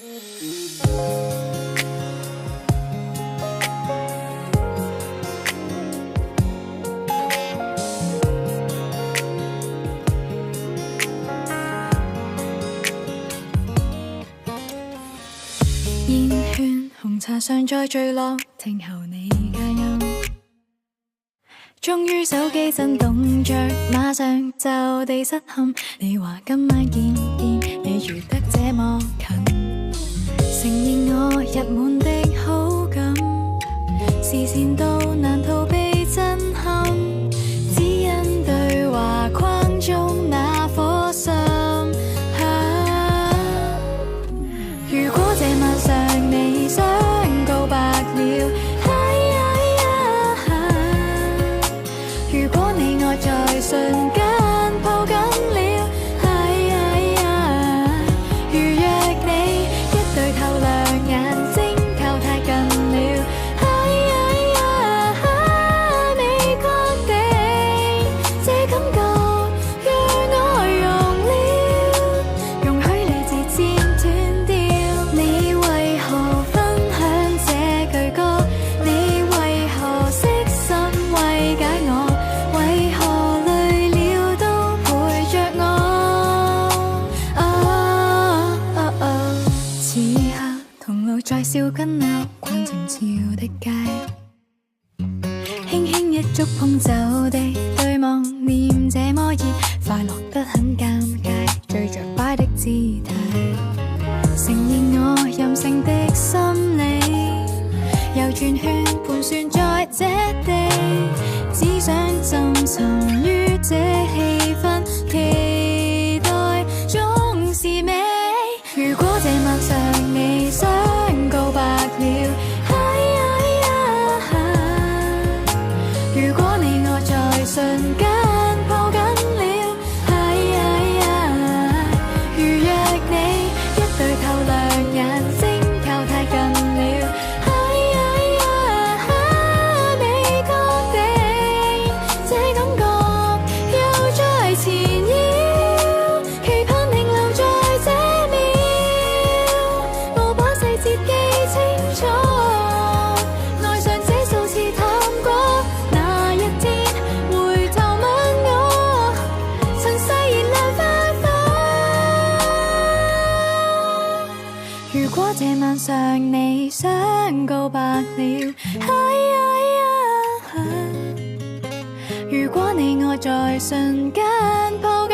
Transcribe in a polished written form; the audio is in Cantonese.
煙圈紅茶尚在墜落，聽候你佳音。終於手機震動着，馬上就地失陷。你話今晚見面，你如得這麼近，承認我溢滿的好感，視線都難逃避震撼，只因對話框中那顆心。如果這晚上你想告白了，如果你愛在瞬間抱緊了，如若你一對透亮眼睛靠太近了，未確定這感覺讓我容許理智漸斷掉。你為何分享這句歌？你為何悉心慰解我？為何累了都陪着我？此刻同路在笑緊鬧，逛靜悄的街，輕輕一觸碰就地對望，念這麼熱，快樂得很尷尬，醉着擺的姿態，承認我任性的心理，又轉圈盤旋在這地，只想浸沉於這氣氛，期待總是美。如果這晚上你想告白了，如果你愛在瞬間抱緊了，如若你一對透亮眼睛靠太近了，未確定這感覺又再纏繞，期盼停留在這秒，我把細節記清楚，愛上這數次探過，那一天回頭吻我，趁細熱亮發火。如果這晚上你想告白了，如果你愛在瞬間抱緊